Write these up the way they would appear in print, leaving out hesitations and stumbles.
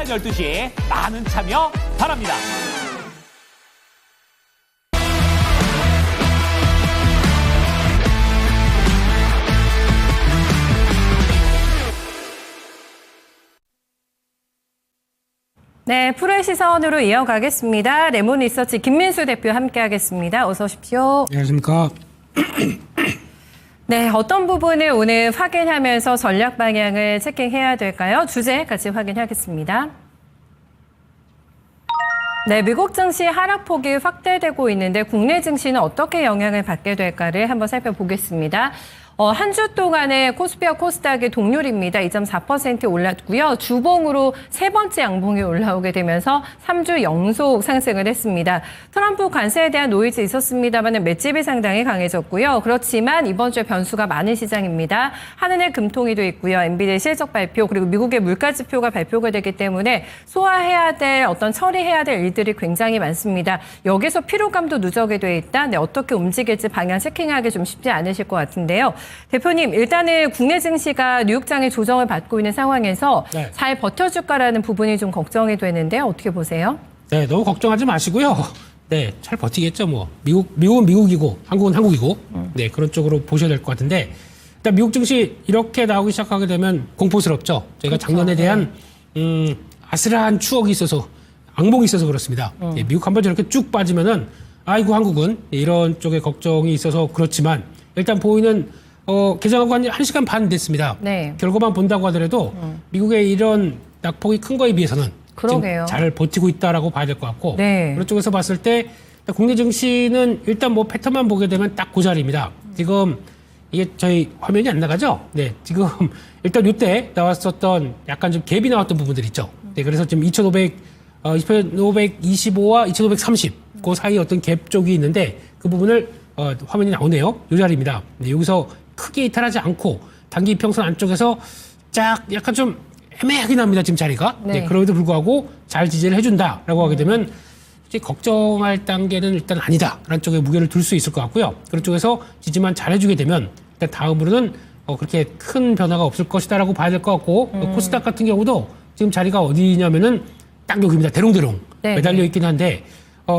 12시 많은 참여 바랍니다. 네, 프로의 시선으로 이어가겠습니다. 레몬 리서치 김민수 대표 함께하겠습니다. 어서 오십시오. 안녕하십니까. 네, 어떤 부분을 오늘 확인하면서 전략 방향을 체킹해야 될까요? 주제 같이 확인하겠습니다. 네, 미국 증시 하락폭이 확대되고 있는데 국내 증시는 어떻게 영향을 받게 될까를 한번 살펴보겠습니다. 한 주 동안의 코스피와 코스닥의 동률입니다. 2.4% 올랐고요. 주봉으로 세 번째 양봉이 올라오게 되면서 3주 연속 상승을 했습니다. 트럼프 관세에 대한 노이즈 있었습니다만 맷집이 상당히 강해졌고요. 그렇지만 이번 주에 변수가 많은 시장입니다. 한은의 금통위도 있고요. 엔비디아 실적 발표 그리고 미국의 물가 지표가 발표가 되기 때문에 소화해야 될 어떤 처리해야 될 일들이 굉장히 많습니다. 여기서 피로감도 누적이 돼 있다. 네, 어떻게 움직일지 방향 체킹하기 좀 쉽지 않으실 것 같은데요. 대표님, 일단은 국내 증시가 뉴욕장의 조정을 받고 있는 상황에서 네. 잘 버텨줄까라는 부분이 좀 걱정이 되는데 어떻게 보세요? 네, 너무 걱정하지 마시고요. 네, 잘 버티겠죠, 뭐. 미국은 미국이고, 한국은 한국이고, 네, 그런 쪽으로 보셔야 될 것 같은데, 일단 미국 증시 이렇게 나오기 시작하게 되면 공포스럽죠. 저희가 그렇죠. 작년에 대한, 아슬한 추억이 있어서, 악몽이 있어서 그렇습니다. 네, 미국 한번 저렇게 쭉 빠지면은, 아이고, 한국은 이런 쪽에 걱정이 있어서 그렇지만, 일단 보이는 개장하고 한 1시간 반 됐습니다. 네. 결과만 본다고 하더라도 미국의 이런 낙폭이 큰 거에 비해서는 그러게요. 지금 잘 버티고 있다라고 봐야 될 것 같고 네. 그런 쪽에서 봤을 때 국내 증시는 일단 뭐 패턴만 보게 되면 딱 그 자리입니다. 지금 이게 저희 화면이 안 나가죠? 네, 지금 일단 이때 나왔었던 약간 좀 갭이 나왔던 부분들 있죠. 네, 그래서 지금 2,525와 2,530 그 사이 어떤 갭 쪽이 있는데 그 부분을 화면이 나오네요. 이 자리입니다. 네, 여기서 크게 이탈하지 않고 단기 이평선 안쪽에서 쫙 약간 좀 애매하게 납니다. 지금 자리가. 네. 네, 그럼에도 불구하고 잘 지지를 해준다라고 하게 되면 이제 걱정할 단계는 일단 아니다라는 쪽에 무게를 둘 수 있을 것 같고요. 그런 쪽에서 지지만 잘해주게 되면 일단 다음으로는 그렇게 큰 변화가 없을 것이다라고 봐야 될 것 같고 코스닥 같은 경우도 지금 자리가 어디냐면은 딱 여기입니다. 대롱대롱 네. 매달려 있긴 한데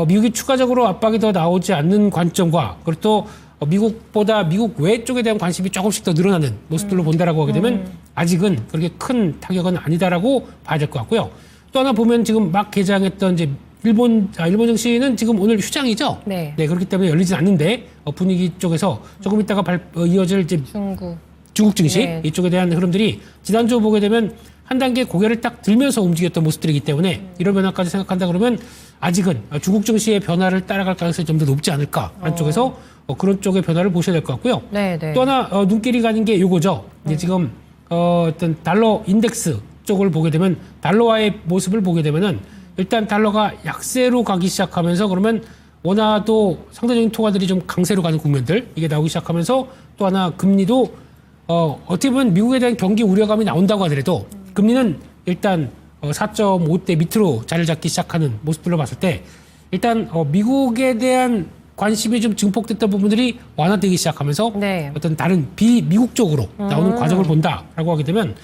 미국이 추가적으로 압박이 더 나오지 않는 관점과 그리고 또 미국보다 미국 외 쪽에 대한 관심이 조금씩 더 늘어나는 모습들로 본다라고 하게 되면 아직은 그렇게 큰 타격은 아니다라고 봐야 될 것 같고요. 또 하나 보면 지금 막 개장했던 이제 일본 증시는 지금 오늘 휴장이죠. 네. 그렇기 때문에 열리진 않는데 분위기 쪽에서 조금 있다가 이어질 이제 중국 증시 네. 이쪽에 대한 흐름들이 지난주 보게 되면 한 단계 고개를 딱 들면서 움직였던 모습들이기 때문에 이런 변화까지 생각한다 그러면 아직은 중국 증시의 변화를 따라갈 가능성이 좀 더 높지 않을까 하는 쪽에서 그런 쪽의 변화를 보셔야 될 것 같고요. 네, 네. 또 하나 눈길이 가는 게 요거죠. 이제 지금 어떤 달러 인덱스 쪽을 보게 되면 달러와의 모습을 보게 되면은 일단 달러가 약세로 가기 시작하면서 그러면 원화도 상대적인 통화들이 좀 강세로 가는 국면들 이게 나오기 시작하면서 또 하나 금리도 어떻게 보면 미국에 대한 경기 우려감이 나온다고 하더라도 금리는 일단 4.5대 밑으로 자리를 잡기 시작하는 모습들로 봤을 때 일단 미국에 대한 관심이 좀 증폭됐던 부분들이 완화되기 시작하면서 네. 어떤 다른 비미국 쪽으로 나오는 과정을 본다라고 하게 되면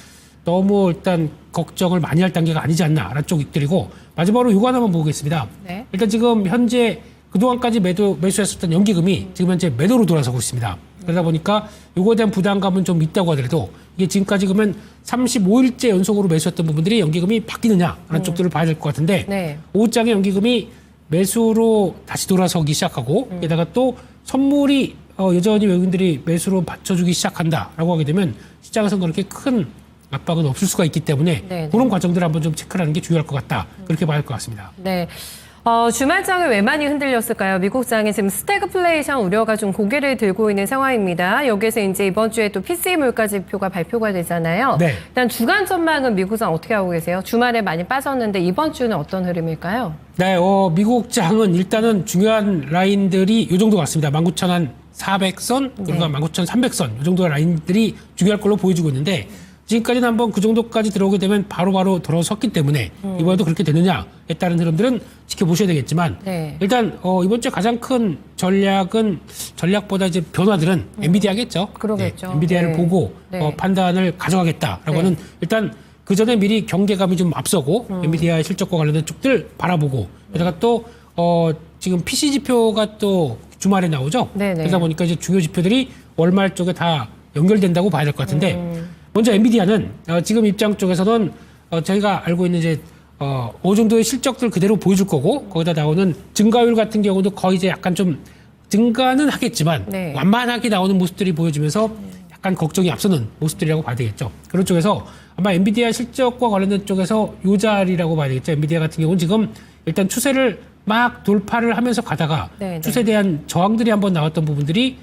너무 일단 걱정을 많이 할 단계가 아니지 않나라는 쪽들이고 마지막으로 이거 하나만 보겠습니다. 네. 일단 지금 현재 그동안까지 매수했었던 연기금이 지금 현재 매도로 돌아서고 있습니다. 그러다 보니까 이거에 대한 부담감은 좀 있다고 하더라도 이게 지금까지 그러면 35일째 연속으로 매수했던 부분들이 연기금이 바뀌느냐라는 쪽들을 봐야 될 것 같은데 네. 5장의 연기금이 매수로 다시 돌아서기 시작하고 게다가 또 선물이 여전히 외국인들이 매수로 받쳐주기 시작한다라고 하게 되면 시장에서는 그렇게 큰 압박은 없을 수가 있기 때문에 네. 그런 과정들을 한번 좀 체크를 하는 게 중요할 것 같다. 그렇게 봐야 할 것 같습니다. 네. 주말장이 왜 많이 흔들렸을까요? 미국장이 지금 스태그플레이션 우려가 좀 고개를 들고 있는 상황입니다. 여기에서 이제 이번 주에 또 PCE 물가 지표가 발표가 되잖아요. 네. 일단 주간 전망은 미국장 어떻게 하고 계세요? 주말에 많이 빠졌는데 이번 주는 어떤 흐름일까요? 네, 미국장은 일단은 중요한 라인들이 이 정도 같습니다. 19,400선, 그리고 19,300선 이 정도 라인들이 중요할 걸로 보여주고 있는데 지금까지는 한번 그 정도까지 들어오게 되면 바로바로 들어섰기 때문에 이번에도 그렇게 되느냐에 따른 흐름들은 지켜보셔야 되겠지만 네. 일단 이번 주에 가장 큰 전략보다 이제 변화들은 엔비디아겠죠. 그러겠죠. 네, 엔비디아를 네. 보고 네. 판단을 가져가겠다라고 네. 하는 일단 그 전에 미리 경계감이 좀 앞서고 엔비디아의 실적과 관련된 쪽들 바라보고 게다가 또 지금 PC 지표가 또 주말에 나오죠. 네네. 그러다 보니까 이제 주요 지표들이 월말 쪽에 다 연결된다고 봐야 될 것 같은데 먼저 엔비디아는 지금 입장 쪽에서는 저희가 알고 있는 이제 어느 정도의 실적들 그대로 보여줄 거고 거기다 나오는 증가율 같은 경우도 거의 이제 약간 좀 증가는 하겠지만 네. 완만하게 나오는 모습들이 보여지면서 약간 걱정이 앞서는 모습들이라고 봐야 되겠죠. 그런 쪽에서 아마 엔비디아 실적과 관련된 쪽에서 요 자리라고 봐야 되겠죠. 엔비디아 같은 경우는 지금 일단 추세를 막 돌파를 하면서 가다가 네, 추세에 대한 저항들이 한번 나왔던 부분들이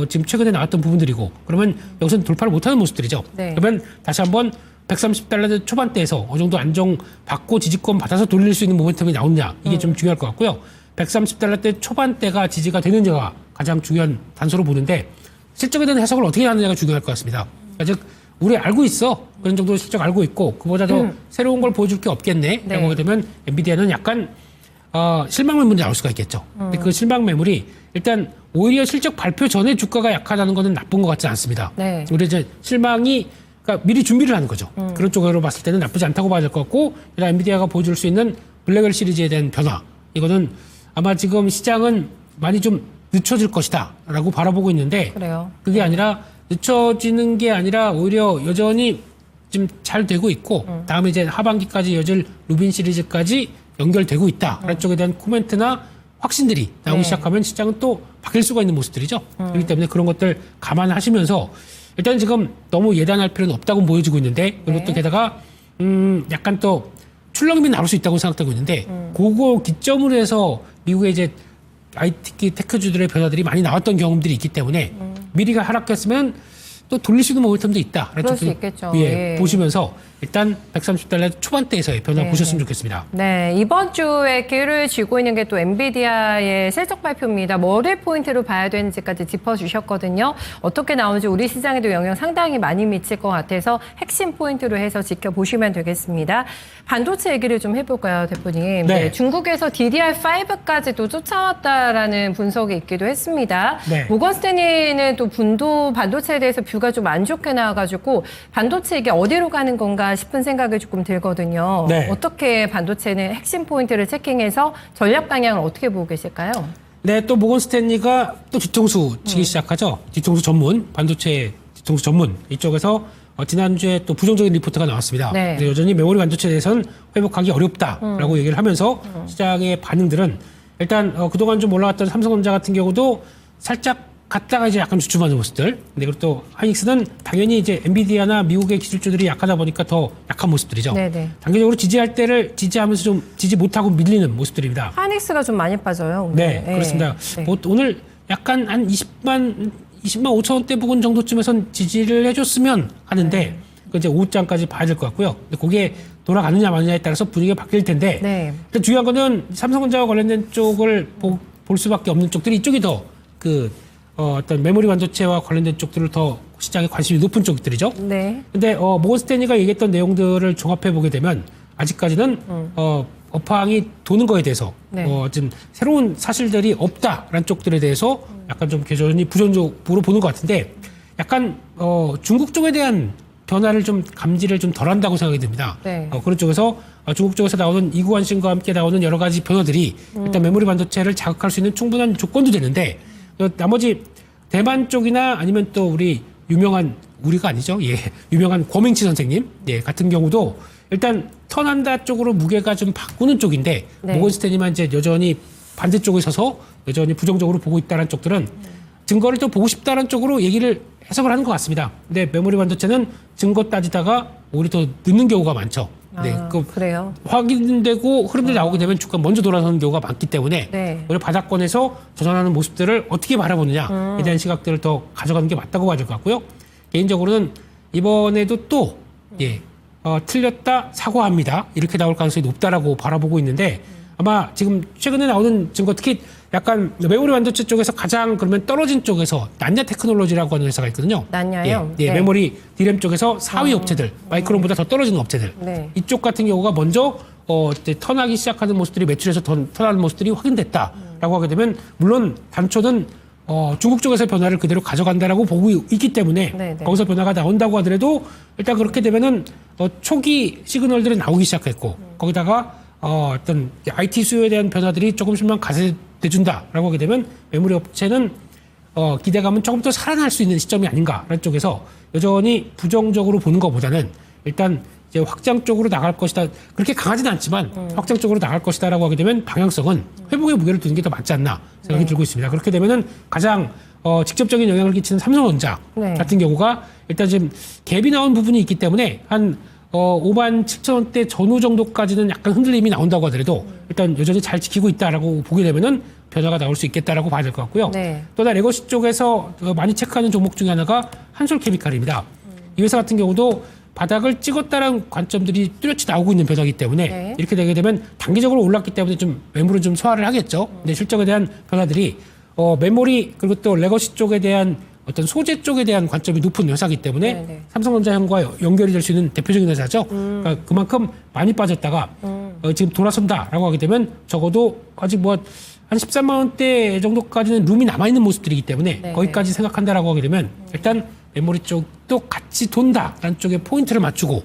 지금 최근에 나왔던 부분들이고 그러면 여기서는 돌파를 못하는 모습들이죠. 네. 그러면 다시 한번 130달러 초반대에서 어느 정도 안정받고 지지권 받아서 돌릴 수 있는 모멘텀이 나오느냐 이게 좀 중요할 것 같고요. 130달러대 초반대가 지지가 되느냐가 가장 중요한 단서로 보는데 실적에 대한 해석을 어떻게 하느냐가 중요할 것 같습니다. 그러니까 즉 우리 알고 있어 그런 정도 실적 알고 있고 그보다 더 새로운 걸 보여줄 게 없겠네 라고 하게 되면 엔비디아는 약간 실망 매물이 나올 수가 있겠죠. 근데 그 실망 매물이 일단 오히려 실적 발표 전에 주가가 약하다는 것은 나쁜 것 같지 않습니다. 네. 우리 이제 실망이 그러니까 미리 준비를 하는 거죠. 그런 쪽으로 봤을 때는 나쁘지 않다고 봐야 될 것 같고 일단 엔비디아가 보여줄 수 있는 블랙웰 시리즈에 대한 변화 이거는 아마 지금 시장은 많이 좀 늦춰질 것이다 라고 바라보고 있는데 그래요. 그게 아니라 늦춰지는 게 아니라 오히려 여전히 좀 잘 되고 있고 다음에 이제 하반기까지 이어질 루빈 시리즈까지 연결되고 있다라는 쪽에 대한 코멘트나 확신들이 나오기 네. 시작하면 시장은 또 바뀔 수가 있는 모습들이죠. 그렇기 때문에 그런 것들 감안하시면서 일단 지금 너무 예단할 필요는 없다고 보여지고 있는데 그리고 네. 또 게다가 약간 또 출렁임이 나올 수 있다고 생각되고 있는데 그거 기점으로 해서 미국의 이제 IT 테크주들의 변화들이 많이 나왔던 경험들이 있기 때문에 미리가 하락했으면 또 돌릴 수 있는 모멘텀도 있다. 그럴 수 있겠죠. 예, 예. 보시면서 일단 130달러 초반대에서의 변화 네, 보셨으면 네. 좋겠습니다. 네, 이번 주에 기회를 쥐고 있는 게 또 엔비디아의 실적 발표입니다. 뭐를 포인트로 봐야 되는지까지 짚어주셨거든요. 어떻게 나오는지 우리 시장에도 영향 상당히 많이 미칠 것 같아서 핵심 포인트로 해서 지켜보시면 되겠습니다. 반도체 얘기를 좀 해볼까요, 대표님? 네. 중국에서 DDR5까지도 쫓아왔다라는 분석이 있기도 했습니다. 네. 모건 스탠리는 또 반도체에 대해서 뷰가 좀 안 좋게 나와가지고 반도체 이게 어디로 가는 건가 싶은 생각이 조금 들거든요. 네. 어떻게 반도체는 핵심 포인트를 체킹해서 전략 방향을 어떻게 보고 계실까요? 네, 또 모건 스탠리가 또 뒤통수 치기 시작하죠. 뒤통수 전문, 반도체 뒤통수 전문 이쪽에서 지난주에 또 부정적인 리포트가 나왔습니다. 네. 근데 여전히 메모리 반도체에 대해서는 회복하기 어렵다라고 얘기를 하면서 시장의 반응들은 일단 그동안 좀 올라갔던 삼성전자 같은 경우도 살짝 갔다가 이제 약간 주춤하는 모습들. 근데 그리고 또 하이닉스는 당연히 이제 엔비디아나 미국의 기술주들이 약하다 보니까 더 약한 모습들이죠. 네네. 단계적으로 지지할 때를 지지하면서 좀 지지 못하고 밀리는 모습들입니다. 하닉스가 좀 많이 빠져요. 오늘. 네, 그렇습니다. 네. 뭐 오늘 약간 한 20만 5천 원대 부근 정도쯤에선 지지를 해줬으면 하는데 그 이제 오후장까지 봐야 될 것 같고요. 근데 그게 돌아가느냐 마느냐에 따라서 분위기가 바뀔 텐데 네. 일단 중요한 거는 삼성전자와 관련된 쪽을 볼 수밖에 없는 쪽들이 이쪽이 더 어떤 메모리 반도체와 관련된 쪽들을 더 시장에 관심이 높은 쪽들이죠. 네. 근데 모건 스탠리가 얘기했던 내용들을 종합해 보게 되면 아직까지는 업황이 도는 거에 대해서 네. 좀 새로운 사실들이 없다라는 쪽들에 대해서 약간 좀 여전히 부정적으로 보는 것 같은데 약간 중국 쪽에 대한 변화를 좀 감지를 좀 덜한다고 생각이 듭니다. 네. 그런 쪽에서 중국 쪽에서 나오는 이구환신과 함께 나오는 여러 가지 변화들이 일단 메모리 반도체를 자극할 수 있는 충분한 조건도 되는데 나머지 대만 쪽이나 아니면 또 우리 우리가 아니죠. 예. 유명한 권명치 선생님 같은 경우도 일단 턴한다 쪽으로 무게가 좀 바꾸는 쪽인데 네. 모건 스탠리만 이제 여전히 반대쪽에 서서 여전히 부정적으로 보고 있다는 쪽들은 증거를 또 보고 싶다는 쪽으로 얘기를 해석을 하는 것 같습니다. 근데 메모리 반도체는 증거 따지다가 오히려 더 늦는 경우가 많죠. 네, 그래요. 확인되고 흐름들이 나오게 되면 주가 먼저 돌아서는 경우가 많기 때문에 네. 오히려 바닥권에서 전환하는 모습들을 어떻게 바라보느냐에 대한 시각들을 더 가져가는 게 맞다고 봐야 될 것 같고요. 개인적으로는 이번에도 또 틀렸다 사과합니다. 이렇게 나올 가능성이 높다라고 바라보고 있는데 아마 지금 최근에 나오는 증거 특히 약간 메모리 반도체 쪽에서 가장 그러면 떨어진 쪽에서 난야 테크놀로지라고 하는 회사가 있거든요. 난야요? 예, 네. 메모리 디램 쪽에서 4위 업체들, 마이크론보다 더 떨어지는 업체들. 네. 이쪽 같은 경우가 먼저 이제 턴하기 시작하는 모습들이 매출에서 턴하는 모습들이 확인됐다라고 하게 되면 물론 단초는 중국 쪽에서 변화를 그대로 가져간다라고 보고 있기 때문에 네, 네. 거기서 변화가 나온다고 하더라도 일단 그렇게 되면은 초기 시그널들이 나오기 시작했고 거기다가 어떤 IT 수요에 대한 변화들이 조금씩만 가세돼준다라고 하게 되면 메모리 업체는 기대감은 조금 더 살아날 수 있는 시점이 아닌가라는 쪽에서 여전히 부정적으로 보는 것보다는 일단 이제 확장 쪽으로 나갈 것이다. 그렇게 강하지는 않지만 확장 쪽으로 나갈 것이다라고 하게 되면 방향성은 회복의 무게를 두는 게 더 맞지 않나 생각이 들고 있습니다. 그렇게 되면은 가장 직접적인 영향을 끼치는 삼성전자 같은 경우가 일단 지금 갭이 나온 부분이 있기 때문에 한 5만 7천 원대 전후 정도까지는 약간 흔들림이 나온다고 하더라도 일단 여전히 잘 지키고 있다라고 보게 되면은 변화가 나올 수 있겠다라고 봐야 될 것 같고요. 또 하나 레거시 쪽에서 많이 체크하는 종목 중에 하나가 한솔케미칼입니다. 이 회사 같은 경우도 바닥을 찍었다는 관점들이 뚜렷이 나오고 있는 변화이기 때문에 이렇게 되게 되면 단기적으로 올랐기 때문에 좀 매물은 좀 소화를 하겠죠. 근데 실적에 대한 변화들이 메모리 그리고 또 레거시 쪽에 대한 어떤 소재 쪽에 대한 관점이 높은 회사이기 때문에 삼성전자형과 연결이 될 수 있는 대표적인 회사죠. 그러니까 그만큼 많이 빠졌다가 지금 돌아선다라고 하게 되면 적어도 아직 뭐 한 13만 원대 정도까지는 룸이 남아있는 모습들이기 때문에 거기까지 생각한다라고 하게 되면 일단 메모리 쪽도 같이 돈다라는 쪽에 포인트를 맞추고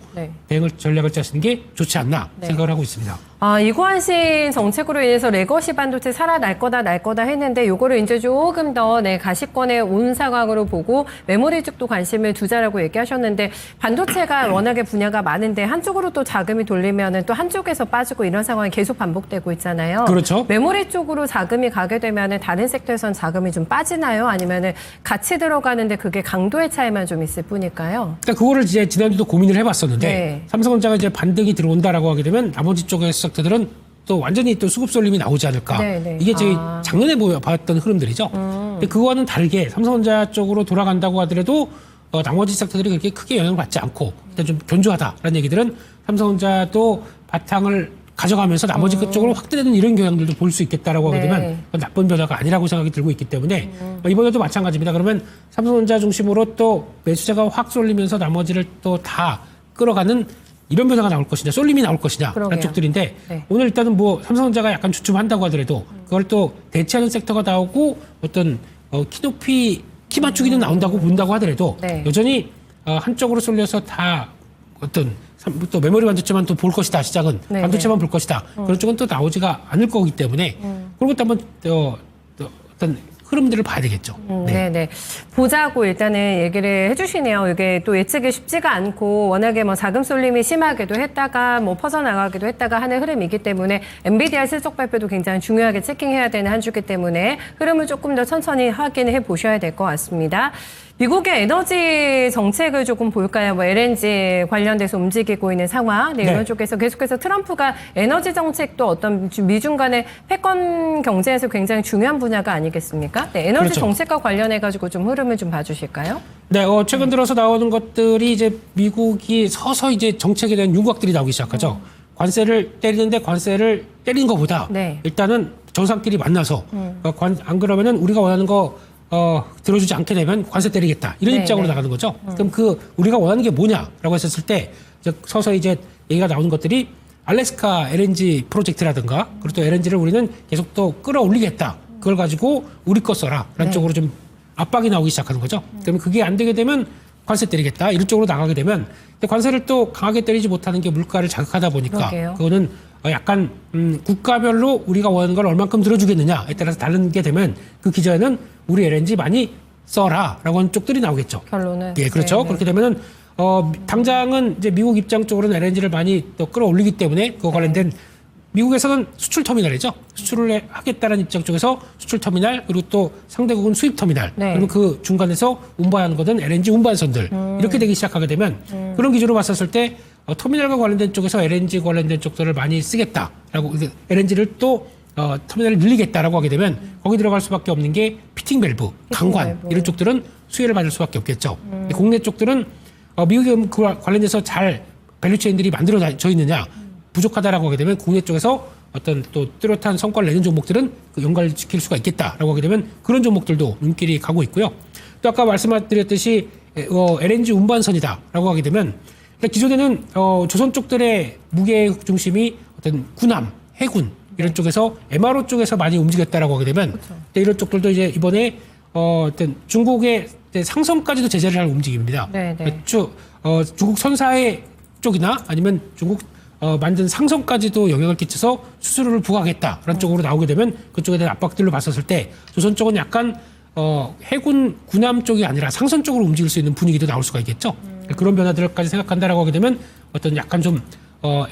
대응을 전략을 짜시는 게 좋지 않나 생각을 하고 있습니다. 이관신 정책으로 인해서 레거시 반도체 살아날 거다 날 거다 했는데 요거를 이제 조금 더 가시권에 온 상황으로 보고 메모리 쪽도 관심을 두자라고 얘기하셨는데 반도체가 워낙에 분야가 많은데 한쪽으로 또 자금이 돌리면은 또 한쪽에서 빠지고 이런 상황이 계속 반복되고 있잖아요. 그렇죠. 메모리 쪽으로 자금이 가게 되면은 다른 섹터에선 자금이 좀 빠지나요? 아니면은 같이 들어가는데 그게 강도의 차이만 좀 있을 뿐일까요? 그러니까 그거를 이제 지난주도 고민을 해봤었는데 삼성전자가 이제 반등이 들어온다라고 하게 되면 나머지 쪽의 섹터들은 또 완전히 또 수급 쏠림이 나오지 않을까. 이게 저희 작년에 봤던 흐름들이죠. 근데 그거와는 다르게 삼성전자 쪽으로 돌아간다고 하더라도 나머지 섹터들이 그렇게 크게 영향을 받지 않고 일단 좀 견조하다라는 얘기들은 삼성전자도 바탕을 가져가면서 나머지 그쪽으로 확대되는 이런 경향들도 볼 수 있겠다라고 하게 되면 나쁜 변화가 아니라고 생각이 들고 있기 때문에 이번에도 마찬가지입니다. 그러면 삼성전자 중심으로 또 매수세가 확 쏠리면서 나머지를 또 다 끌어가는 이런 변화가 나올 것이냐, 쏠림이 나올 것이냐 라는 쪽들인데 오늘 일단은 뭐 삼성전자가 약간 주춤한다고 하더라도 그걸 또 대체하는 섹터가 나오고 어떤 키 맞추기는 나온다고 본다고 하더라도 여전히 한쪽으로 쏠려서 다 어떤 또 메모리 반도체만 또 볼 것이다 시장은 반도체만 볼 것이다 그런 쪽은 또 나오지가 않을 거기 때문에 그런 것도 한번 어떤 흐름들을 봐야 되겠죠. 네네. 보자고 일단은 얘기를 해주시네요. 이게 또 예측이 쉽지가 않고 워낙에 뭐 자금 쏠림이 심하기도 했다가 뭐 퍼져나가기도 했다가 하는 흐름이기 때문에 엔비디아 실적 발표도 굉장히 중요하게 체킹해야 되는 한 주기 때문에 흐름을 조금 더 천천히 확인해 보셔야 될 것 같습니다. 미국의 에너지 정책을 조금 볼까요? 뭐 LNG 관련돼서 움직이고 있는 상황. 이런 쪽에서 계속해서 트럼프가 에너지 정책도 어떤 미중 간의 패권 경쟁에서 굉장히 중요한 분야가 아니겠습니까? 에너지 정책과 관련해가지고 좀 흐름을 좀 봐주실까요? 네, 최근 들어서 나오는 것들이 이제 미국이 서서히 이제 정책에 대한 윤곽들이 나오기 시작하죠. 관세를 때리는데 관세를 때리는 것보다 일단은 정상끼리 만나서 안 그러면은 우리가 원하는 거 들어주지 않게 되면 관세 때리겠다. 이런 입장으로 나가는 거죠. 그럼 우리가 원하는 게 뭐냐라고 했었을 때, 이제 서서히 이제 얘기가 나오는 것들이 알래스카 LNG 프로젝트라든가, 그리고 또 LNG를 우리는 계속 또 끌어올리겠다. 그걸 가지고 우리 거 써라. 라는 쪽으로 좀 압박이 나오기 시작하는 거죠. 그러면 그게 안 되게 되면 관세 때리겠다. 이런 쪽으로 나가게 되면, 근데 관세를 또 강하게 때리지 못하는 게 물가를 자극하다 보니까, 그거는 약간 국가별로 우리가 원하는 걸 얼만큼 들어주겠느냐에 따라서 다른 게 되면 그 기저에는 우리 LNG 많이 써라라고 하는 쪽들이 나오겠죠. 결론은. 예, 그렇죠. 그렇게 되면은 당장은 이제 미국 입장 쪽으로는 LNG를 많이 또 끌어올리기 때문에 그거 관련된 미국에서는 수출 터미널이죠. 수출을 하겠다는 입장 쪽에서 수출 터미널 그리고 또 상대국은 수입 터미널 그리고 그 중간에서 운반하는 것은 LNG 운반선들 이렇게 되기 시작하게 되면 그런 기준으로 봤었을 때 터미널과 관련된 쪽에서 LNG 관련된 쪽들을 많이 쓰겠다라고 LNG를 또 터미널을 늘리겠다라고 하게 되면 거기 들어갈 수밖에 없는 게 피팅 밸브, 강관 이런 쪽들은 수혜를 받을 수밖에 없겠죠. 국내 쪽들은 미국에 그 관련돼서 잘 밸류체인들이 만들어져 있느냐 부족하다라고 하게 되면 국내 쪽에서 어떤 또 뚜렷한 성과를 내는 종목들은 그 연관시킬 수가 있겠다라고 하게 되면 그런 종목들도 눈길이 가고 있고요. 또 아까 말씀드렸듯이 LNG 운반선이다라고 하게 되면 기존에는 조선 쪽들의 무게 중심이 어떤 군함, 해군 이런 쪽에서 MRO 쪽에서 많이 움직였다라고 하게 되면 이런 쪽들도 이제 이번에 어떤 중국의 상선까지도 제재를 할 움직임입니다. 중국 선사의 쪽이나 아니면 중국 만든 상선까지도 영향을 끼쳐서 수수료를 부과하겠다라는 쪽으로 나오게 되면 그쪽에 대한 압박들로 봤었을 때 조선 쪽은 약간 해군 군함 쪽이 아니라 상선 쪽으로 움직일 수 있는 분위기도 나올 수가 있겠죠. 그런 변화들까지 생각한다라고 하게 되면 어떤 약간 좀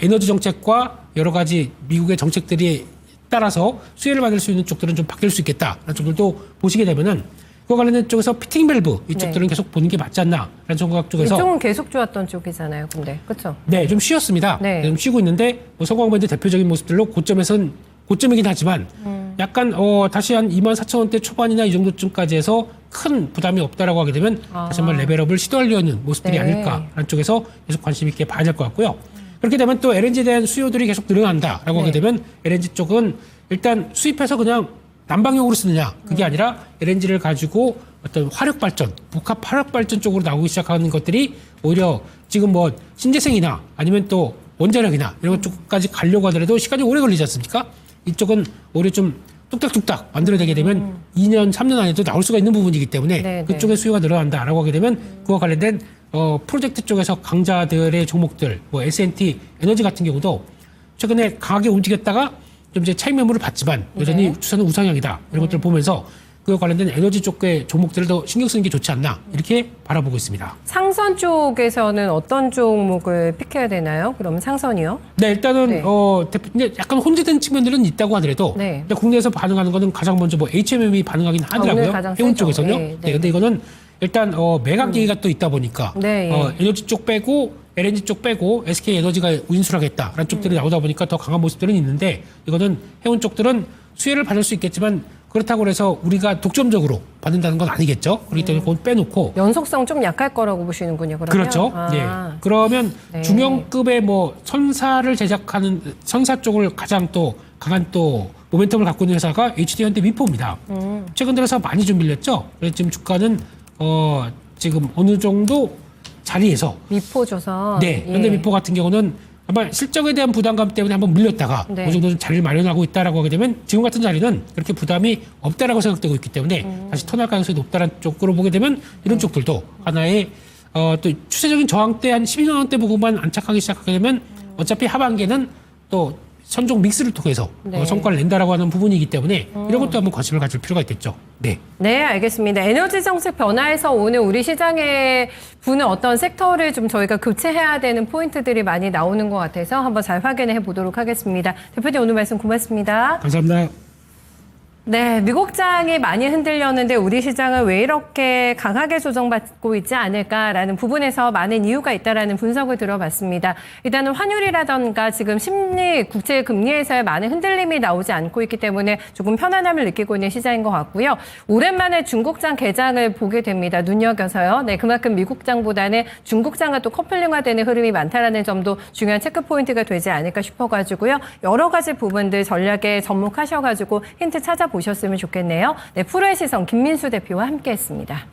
에너지 정책과 여러 가지 미국의 정책들이 따라서 수혜를 받을 수 있는 쪽들은 좀 바뀔 수 있겠다라는 쪽들도 보시게 되면은 그와 관련된 쪽에서 피팅 밸브 이쪽들은 계속 보는 게 맞지 않나라는 생각 쪽에서 이쪽은 계속 좋았던 쪽이잖아요. 근데 그렇죠? 네, 좀 쉬었습니다. 네. 좀 쉬고 있는데 뭐 성광밴드 대표적인 모습들로 고점에선 고점이긴 하지만 약간 다시 한 24,000원대 초반이나 이 정도쯤까지 해서 큰 부담이 없다라고 하게 되면 다시 한번 레벨업을 시도하려는 모습들이 네. 아닐까라는 쪽에서 계속 관심 있게 봐야 될 것 같고요. 그렇게 되면 또 LNG에 대한 수요들이 계속 늘어난다라고 하게 되면 LNG 쪽은 일단 수입해서 그냥 난방용으로 쓰느냐 그게 아니라 LNG를 가지고 어떤 화력 발전, 복합 화력 발전 쪽으로 나오기 시작하는 것들이 오히려 지금 뭐 신재생이나 아니면 또 원자력이나 이런 쪽까지 가려고 하더라도 시간이 오래 걸리지 않습니까? 이쪽은 오히려 좀 뚝딱뚝딱 만들어내게 되면 2년, 3년 안에도 나올 수가 있는 부분이기 때문에 네, 그쪽의 수요가 늘어난다라고 하게 되면 그와 관련된 프로젝트 쪽에서 강자들의 종목들, 뭐 S&T 에너지 같은 경우도 최근에 강하게 움직였다가 좀 이제 차익 매물을 받지만 여전히 추세는 우상향이다. 이런 것들을 보면서 그와 관련된 에너지 쪽의 종목들을 더 신경 쓰는 게 좋지 않나 이렇게 바라보고 있습니다. 상선 쪽에서는 어떤 종목을 픽해야 되나요? 그럼 상선이요? 네, 일단은 네. 이제 약간 혼재된 측면들은 있다고 하더라도 네. 근데 국내에서 반응하는 거는 가장 먼저 뭐 HMM이 반응하긴 오늘 하더라고요. 가장 해운 세죠. 쪽에서는요. 네, 네, 근데 이거는 일단 매각 얘기가 또 있다 보니까 네, 예. 에너지 쪽 빼고 LNG 쪽 빼고 SK 에너지가 우인수락했다라는 쪽들이 나오다 보니까 더 강한 모습들은 있는데 이거는 해운 쪽들은 수혜를 받을 수 있겠지만 그렇다고 해서 우리가 독점적으로 받는다는 건 아니겠죠. 그렇기 때문에 그건 빼놓고 연속성 좀 약할 거라고 보시는군요. 그러면? 그렇죠. 아, 네. 그러면 네. 중형급의 뭐 선사를 제작하는 선사 쪽을 가장 또 강한 또 모멘텀을 갖고 있는 회사가 HD현대미포입니다. 최근 들어서 많이 좀 밀렸죠. 그래서 지금 주가는 지금 어느 정도 자리에서 미포조선. 네, 현대미포 같은 경우는 아마 실적에 대한 부담감 때문에 한번 밀렸다가 네. 어느 정도 좀 자리를 마련하고 있다라고 하게 되면 지금 같은 자리는 그렇게 부담이 없다라고 생각되고 있기 때문에 다시 턴할 가능성이 높다는 쪽으로 보게 되면 이런 쪽들도 하나의 또 추세적인 저항대 한 12만 원대 부분만 안착하기 시작하게 되면 어차피 하반기에는 또 선종 믹스를 통해서 네. 성과를 낸다라고 하는 부분이기 때문에 이런 것도 한번 관심을 가질 필요가 있겠죠. 네. 네, 알겠습니다. 에너지 정책 변화에서 오늘 우리 시장에 부는 어떤 섹터를 좀 저희가 교체해야 되는 포인트들이 많이 나오는 것 같아서 한번 잘 확인해 보도록 하겠습니다. 대표님 오늘 말씀 고맙습니다. 감사합니다. 네, 미국장이 많이 흔들렸는데 우리 시장은 왜 이렇게 강하게 조정받고 있지 않을까라는 부분에서 많은 이유가 있다라는 분석을 들어봤습니다. 일단은 환율이라던가 지금 심리, 국제 금리에서의 많은 흔들림이 나오지 않고 있기 때문에 조금 편안함을 느끼고 있는 시장인 것 같고요. 오랜만에 중국장 개장을 보게 됩니다. 눈여겨서요. 네, 그만큼 미국장보다는 중국장과 또 커플링화되는 흐름이 많다라는 점도 중요한 체크 포인트가 되지 않을까 싶어가지고요. 여러 가지 부분들 전략에 접목하셔가지고 힌트 찾아보셨으면 좋겠네요. 네, 프로의 시선 김민수 대표와 함께했습니다.